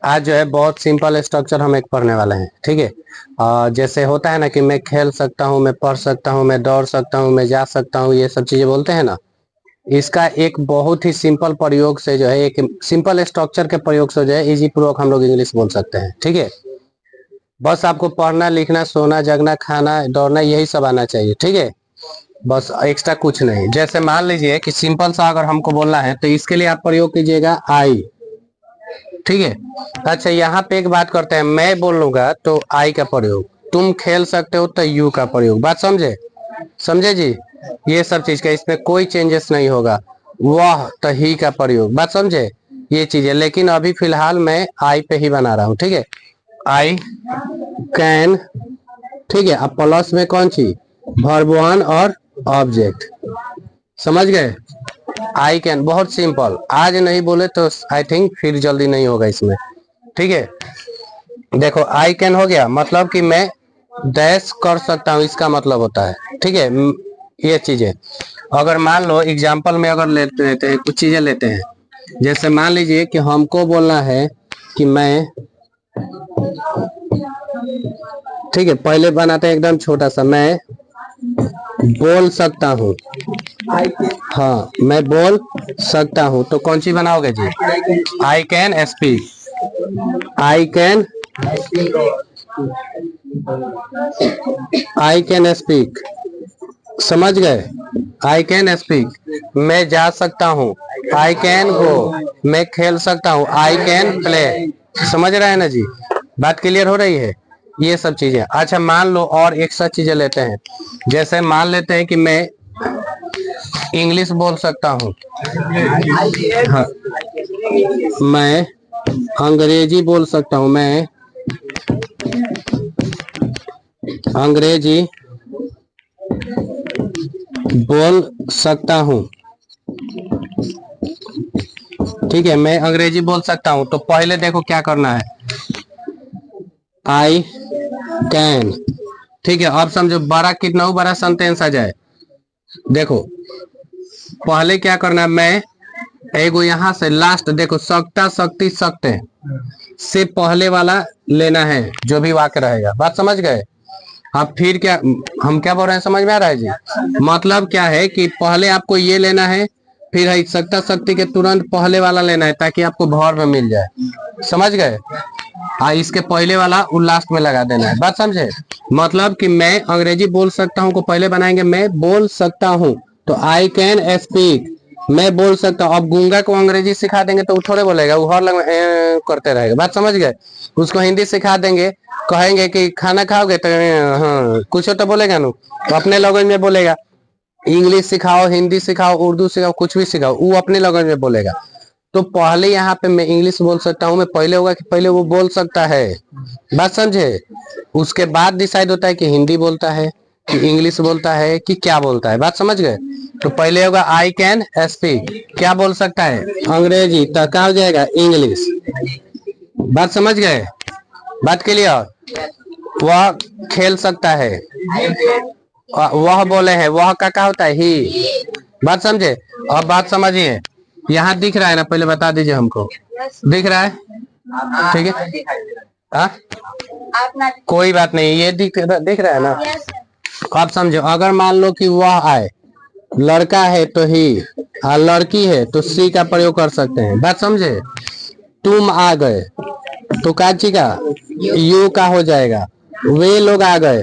आज जो है बहुत सिंपल स्ट्रक्चर हम एक पढ़ने वाले हैं। ठीक है। जैसे होता है ना कि मैं खेल सकता हूँ, मैं पढ़ सकता हूँ, मैं दौड़ सकता हूँ, मैं जा सकता हूँ, ये सब चीजें बोलते हैं ना। इसका एक बहुत ही सिंपल प्रयोग से जो है, एक सिंपल स्ट्रक्चर के प्रयोग से जो है इजी पूर्वक हम लोग इंग्लिश बोल सकते हैं। ठीक है। बस आपको पढ़ना, लिखना, सोना, जगना, खाना, दौड़ना, यही सब आना चाहिए। ठीक है। बस एक्स्ट्रा कुछ नहीं। जैसे मान लीजिए कि सिंपल सा अगर हमको बोलना है तो इसके लिए आप प्रयोग कीजिएगा आई। ठीक है। अच्छा, यहाँ पे एक बात करते हैं, मैं बोलूंगा तो आई का प्रयोग, तुम खेल सकते हो तो यू का प्रयोग। बात समझे? समझे जी? ये सब चीज का इसमें कोई चेंजेस नहीं होगा। वह तो ही का प्रयोग। बात समझे? ये चीज है, लेकिन अभी फिलहाल मैं आई पे ही बना रहा हूँ। ठीक है। I can. ठीक है। अब प्लस में कौन सी? वर्ब वन और ऑब्जेक्ट। समझ गए? आई कैन, बहुत सिंपल। आज नहीं बोले तो आई थिंक फिर जल्दी नहीं होगा इसमें। ठीक है। देखो, आई कैन हो गया, मतलब कि मैं डैश कर सकता हूँ, इसका मतलब होता है। ठीक है। ये चीजें अगर मान लो एग्जाम्पल में अगर लेते हैं, कुछ चीजें लेते हैं। जैसे मान लीजिए कि हमको बोलना है कि मैं, ठीक है, पहले बनाते हैं एकदम छोटा सा, मैं बोल सकता हूँ। हाँ, मैं बोल सकता हूँ, तो कौन सी बनाओगे जी? I can speak. I can, I can speak. समझ गए? I can speak. मैं जा सकता हूँ, आई कैन गो। मैं खेल सकता हूँ, आई कैन प्ले। समझ रहे हैं ना जी? बात क्लियर हो रही है? ये सब चीजें। अच्छा, मान लो और एक सच चीजें लेते हैं। जैसे मान लेते हैं कि मैं इंग्लिश बोल सकता हूँ। हाँ, मैं अंग्रेजी बोल सकता हूँ। मैं अंग्रेजी बोल सकता हूँ। ठीक है, मैं अंग्रेजी बोल सकता हूँ। तो पहले देखो क्या करना है, आई कैन। ठीक है। अब समझो बड़ा कितना बड़ा सेंटेंस आ जाए। देखो, पहले क्या करना है, मैं एगो यहाँ से लास्ट, देखो, सकता, शक्ति, सकते से पहले वाला लेना है, जो भी वाक्य रहेगा। बात समझ गए? अब फिर क्या, हम क्या बोल रहे हैं, समझ में आ रहा है जी? मतलब क्या है कि पहले आपको ये लेना है, फिर है सकता शक्ति के तुरंत पहले वाला लेना है, ताकि आपको भर में मिल जाए। समझ गए? इसके पहले वाला वो लास्ट में लगा देना है। बात समझे? मतलब कि मैं अंग्रेजी बोल सकता हूँ को पहले बनाएंगे, मैं बोल सकता हूँ, तो आई कैन स्पीक। मैं बोल सकता हूँ। अब गूंगा को अंग्रेजी सिखा देंगे तो वो थोड़े बोलेगा, वो हर लग करते रहेगा। बात समझ गए? उसको हिंदी सिखा देंगे, कहेंगे कि खाना खाओगे तो हाँ कुछ तो बोलेगा ना, तो अपने लैंग्वेज में बोलेगा। इंग्लिश सिखाओ, हिंदी सिखाओ, उर्दू सिखाओ, कुछ भी सिखाओ, वो अपने लैंग्वेज में बोलेगा। तो पहले यहाँ पे मैं इंग्लिश बोल सकता हूँ, मैं पहले होगा कि पहले वो बोल सकता है। बात समझे? उसके बाद डिसाइड होता है कि हिंदी बोलता है, कि इंग्लिश बोलता है, कि क्या बोलता है। बात समझ गए? तो पहले होगा आई कैन स्पीक, क्या बोल सकता है? अंग्रेजी। तो क्या हो जाएगा? इंग्लिश। बात समझ गए? बात क्लियर? वह खेल सकता है, वह बोले हैं, वह का क्या होता है? ही। बात समझे? अब बात समझिए, यहाँ दिख रहा है ना, पहले बता दीजिए हमको। दिख रहा है? ठीक है। आ? कोई बात नहीं, ये दिख रहा है ना। आप समझो, अगर मान लो कि वह आए, लड़का है तो ही, और लड़की है तो सी का प्रयोग कर सकते हैं। बात समझे? तुम आ गए तो काची का यू का हो जाएगा। वे लोग आ गए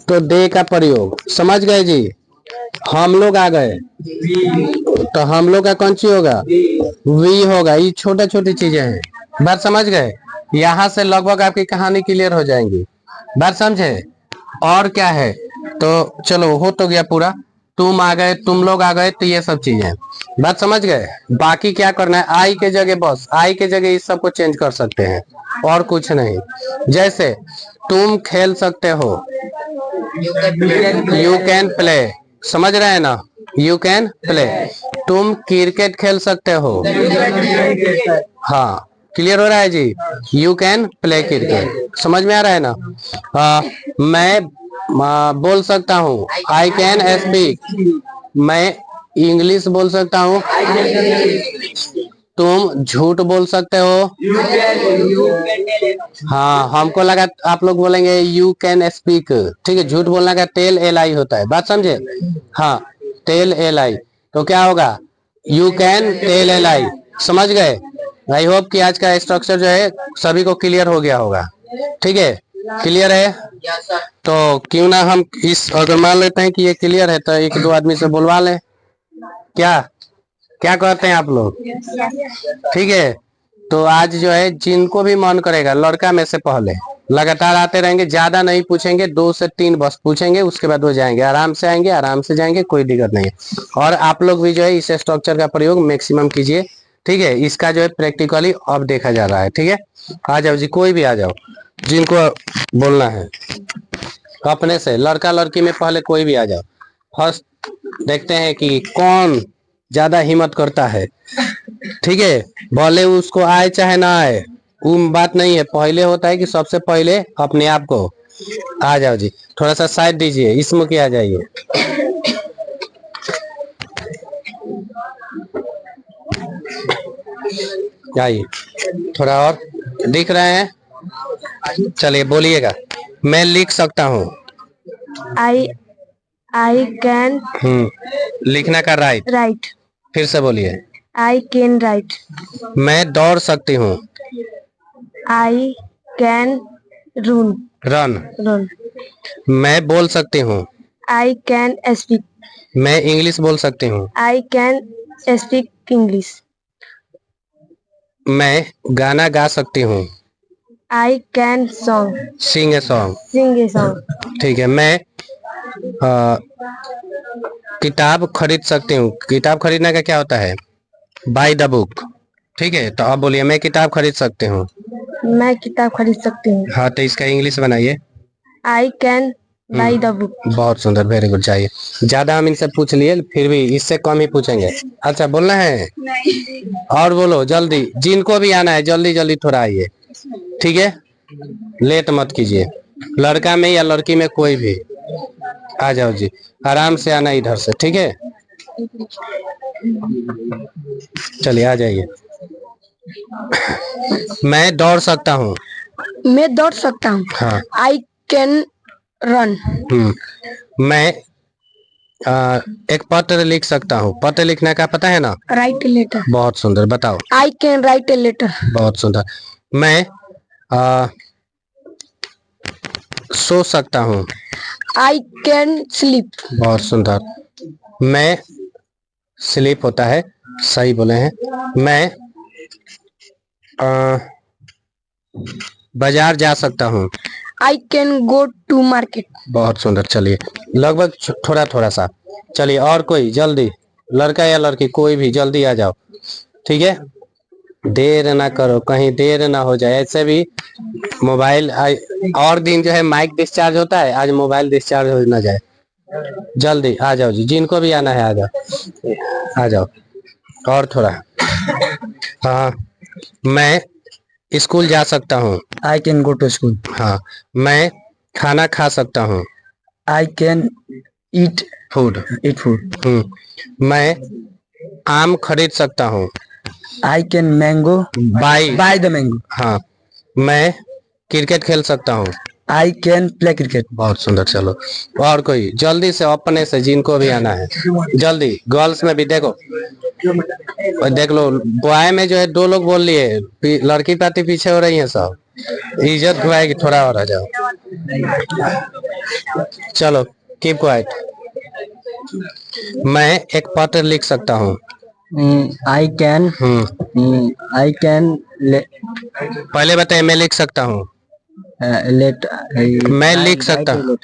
तो दे का प्रयोग। समझ गए जी? हम लोग आ गए तो हम लोग का कौन सी होगा? वी होगा। ये छोटा छोटी चीजें हैं। बात समझ गए? यहाँ से लगभग आपकी कहानी क्लियर हो जाएंगी। बात समझे? और क्या है, तो चलो हो तो गया पूरा। तुम आ गए, तुम लोग आ गए, तो ये सब चीजें। बात समझ गए? बाकी क्या करना है, आई के जगह, बस आई के जगह इस सब को चेंज कर सकते हैं, और कुछ नहीं। जैसे तुम खेल सकते हो, यू कैन प्ले। समझ रहे हैं ना? You can play. तुम क्रिकेट खेल सकते हो। हाँ, क्लियर हो रहा है जी? You can play cricket. समझ में आ रहा है ना? मैं बोल सकता हूँ, आई कैन स्पीक। मैं इंग्लिश बोल सकता हूँ। तुम झूठ बोल सकते हो? हाँ, हमको लगा आप लोग बोलेंगे यू कैन स्पीक। ठीक है, झूठ बोलने का टेल एल आई होता है, बात समझे? हाँ, टेल एल आई, तो क्या होगा? You can tell l I. समझ गए? आई होप कि आज का स्ट्रक्चर जो है सभी को क्लियर हो गया होगा। ठीक है, क्लियर है? तो क्यों ना हम इस, अगर मान लेते हैं कि ये क्लियर है तो एक दो आदमी से बुलवा लें। क्या क्या कहते हैं आप लोग? ठीक है, तो आज जो है जिनको भी मन करेगा लड़का में से पहले लगातार आते रहेंगे, ज्यादा नहीं पूछेंगे, 2 से 3 बस पूछेंगे, उसके बाद वो जाएंगे, आराम से आएंगे, आराम से जाएंगे, कोई दिक्कत नहीं है। और आप लोग भी जो है इस स्ट्रक्चर का प्रयोग मैक्सिमम कीजिए। ठीक है, इसका जो है प्रैक्टिकली अब देखा जा रहा है। ठीक है, आ जाओ जी, कोई भी आ जाओ जिनको बोलना है अपने से, लड़का लड़की में पहले कोई भी आ जाओ। फर्स्ट देखते हैं कि कौन ज्यादा हिम्मत करता है। ठीक है, भले उसको आए चाहे ना आए, वो बात नहीं है, पहले होता है कि सबसे पहले अपने आप को। आ जाओ जी, थोड़ा सा साइड दीजिए, इसमें क्या आ जाइए। आइए, थोड़ा और दिख रहे हैं? चलिए बोलिएगा। मैं लिख सकता हूँ। आई कैन लिखने का राइट। राइट। फिर से बोलिए। I can write. मैं दौड़ सकती हूँ। I can run run. Run. मैं बोल सकती हूँ। I can speak. मैं इंग्लिश बोल सकती हूँ। I can speak English. मैं गाना गा सकती हूँ। I can song sing a song. Sing a song. ठीक है, मैं किताब खरीद सकती हूँ। किताब खरीदने का क्या होता है? By the book. ठीक है, तो अब बोलिए मैं किताब खरीद सकती हूँ। मैं किताब खरीद सकती हूँ। हाँ, तो इसका इंग्लिश बनाइए। I can by the book. बहुत सुंदर, वेरी गुड। चाहिए ज्यादा हम इनसे पूछ लिए, फिर भी इससे कम ही पूछेंगे। अच्छा, बोलना है? नहीं। और बोलो जल्दी, जिनको भी आना है जल्दी जल्दी थोड़ा आइए। ठीक है, लेट मत कीजिए, लड़का में या लड़की में कोई भी आ जाओ जी, आराम से आना इधर से। ठीक है, चलिए आ जाइए। मैं दौड़ सकता हूँ। मैं दौड़ सकता हूँ। हाँ। आई कैन रन। मैं एक पत्र लिख सकता हूँ। पत्र लिखने का पता है ना? Write a letter. बहुत सुंदर, बताओ। I can write a letter. बहुत सुंदर। मैं सो सकता हूँ। I can sleep. बहुत सुंदर। मैं स्लीप होता है, सही बोले हैं। मैं बाजार जा सकता हूँ। I can go to market. बहुत सुंदर। चलिए लगभग थोड़ा थोड़ा सा। चलिए और कोई जल्दी, लड़का या लड़की कोई भी जल्दी आ जाओ। ठीक है, देर ना करो, कहीं देर ना हो जाए। ऐसे भी मोबाइल और दिन जो है माइक डिस्चार्ज होता है, आज मोबाइल डिस्चार्ज हो ना जाए। जल्दी आ जाओ जी, जिनको भी आना है आ जाओ, आ जाओ। और थोड़ा। हाँ, मैं स्कूल जा सकता हूँ। I can go to school. हाँ, मैं खाना खा सकता हूँ। I can eat food. Food. मैं आम खरीद सकता हूँ। I can mango buy the mango. हाँ, मैं क्रिकेट खेल सकता हूँ। I can play cricket. बहुत सुंदर। चलो और कोई जल्दी से अपने से, जिनको भी आना है जल्दी। गर्ल्स में भी देखो, देख लो, बॉय में जो है 2 लोग बोल लिए, लड़की पाती पीछे हो रही है सब, इज्जत घुआएगी। थोड़ा और आ जाओ। चलो कीप क्वाइट। मैं एक पत्र लिख सकता हूँ। आई कैन पहले बताइए, मैं लिख सकता हूँ। मैं लिख सकता हूँ।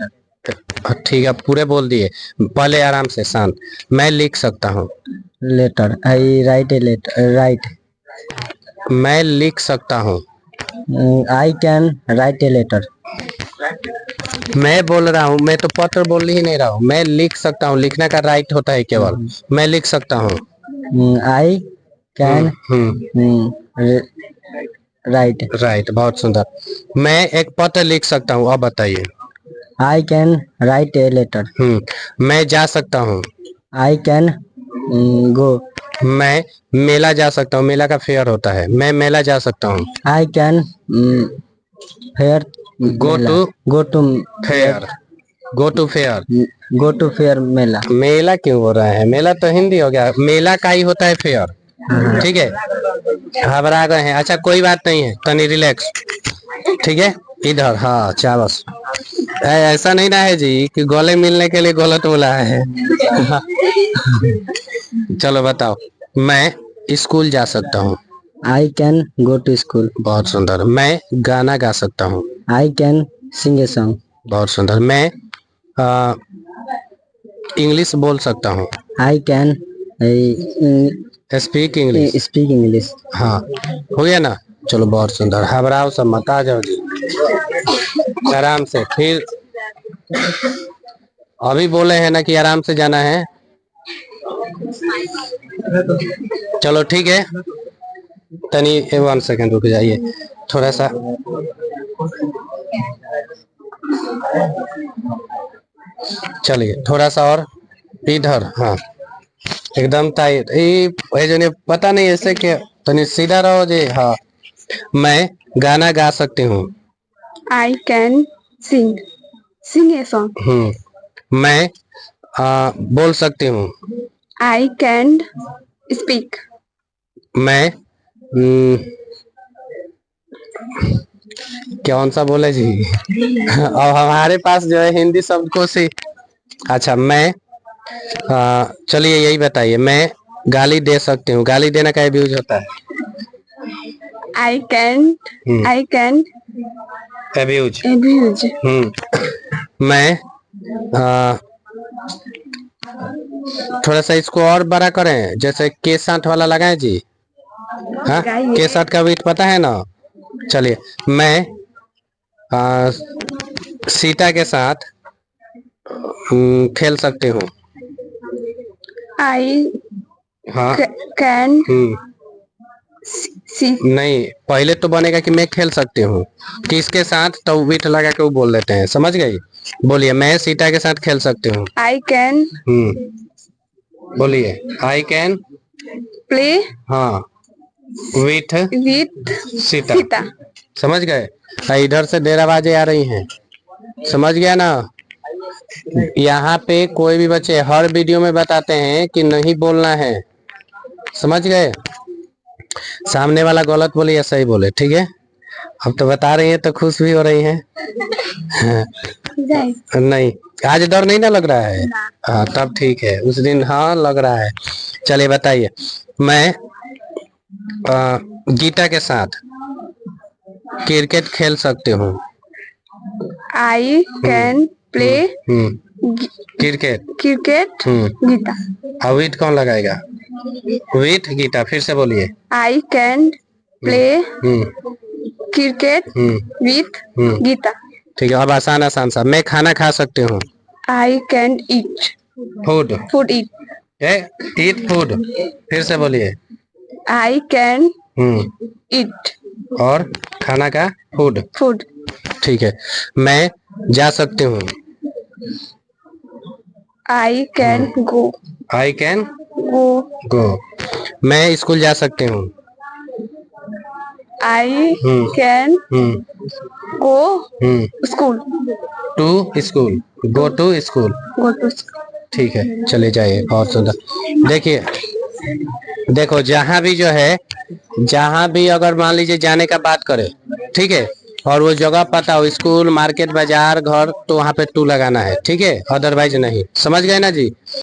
ठीक है, पूरे बोल दिए, पहले आराम से शांत। मैं लिख सकता हूँ। Letter. I write a letter. Right. मैं लिख सकता हूँ। I can write a letter. मैं बोल रहा हूँ, मैं तो पत्र बोल ही नहीं रहा हूँ। मैं लिख सकता हूँ, लिखने का राइट होता है केवल। मैं लिख सकता हूँ। I can right. राइट, बहुत सुंदर। मैं एक पत्र लिख सकता हूँ, अब बताइए। I can write a letter. मैं जा सकता हूँ। आई कैन गो मैं मेला जा सकता हूँ, मेला का फेयर होता है, मैं मेला जा सकता हूँ। I can fair go to go to fair, go to fair. go to fair मेला। मेला क्यों हो रहा है, मेला तो हिंदी हो गया, मेला का ही होता है फेयर। ठीक है, घबरा गए हैं, अच्छा कोई बात नहीं है, तनी रिलैक्स। ठीक है, इधर, हाँ चावस। ऐसा नहीं ना है जी कि गले मिलने के लिए गलत बोला है। चलो बताओ, मैं स्कूल जा सकता हूँ। I can go to school। बहुत सुंदर। मैं गाना गा सकता हूँ। I can sing a song। बहुत सुंदर। मैं इंग्लिश बोल सकता हूँ। I can speak English. speak English। हाँ, हो गया ना। चलो बहुत सुंदर, घबराओ सब मत, आ जाओ जी आराम से। फिर अभी बोले हैं ना कि आराम से जाना है। चलो ठीक है, तनी 1 सेकंड रुक जाइए थोड़ा सा। चलिए थोड़ा सा और इधर, हाँ एकदम टाइट। ये जो नहीं पता नहीं ऐसे के, तनी सीधा रहो जी। हाँ, मैं गाना गा सकती हूँ। I can sing a song। मैं बोल सकती हूँ। I can speak। मैं कौन सा बोले जी। अब हमारे पास जो है हिंदी शब्दकोश ही। अच्छा, मैं चलिए यही बताइए, मैं गाली दे सकती हूँ, गाली देना का यूज होता है। I can abuse. abuse। मैं थोड़ा सा इसको और बड़ा करें, जैसे के साथ वाला लगाए जी। हाँ, के साथ का वेट पता है ना। चलिए, मैं सीता के साथ खेल सकती हूँ। I हाँ, can see। नहीं, पहले तो बनेगा कि मैं खेल सकती हूँ, किसके साथ, तो विट लगा के वो बोल देते हैं, समझ गई। बोलिए, मैं सीता के साथ खेल सकती हूँ। I can बोलिए, आई कैन play हाँ विथ with सीता। Sita। समझ गए। इधर से देर आवाजें आ रही हैं, समझ गया ना। यहाँ पे कोई भी बच्चे हर वीडियो में बताते हैं कि नहीं बोलना है, समझ गए। सामने वाला गलत बोले या सही बोले, ठीक है। अब तो बता रही हैं तो खुश भी हो रही हैं। नहीं, आज डर नहीं ना लग रहा है। हाँ तब ठीक है, उस दिन हाँ लग रहा है। चलिए बताइए, मैं गीता के साथ क्रिकेट खेल सकती हूँ। I can play cricket. cricket Gita. और विथ कौन लगाएगा, विथ गीता। फिर से बोलिए, I can play cricket with Gita. ठीक है। अब आसान आसान सा, मैं खाना खा सकती हूँ। I can eat food, food eat। Eat food. फिर से बोलिए, I can eat और खाना का फूड। food। ठीक है। मैं जा सकती हूँ। I can go I can go। Go. मैं स्कूल जा सकती हूँ। I can go school। To school, go to school. go to school। ठीक है, चले जाइए। और सुंदर देखिए, देखो जहाँ भी जो है, जहाँ भी अगर मान लीजिए जाने का बात करे, ठीक है, और वो जगह पता हो, स्कूल, मार्केट, बाजार, घर, तो वहाँ पे टू लगाना है, ठीक है, अदरवाइज नहीं। समझ गए ना जी।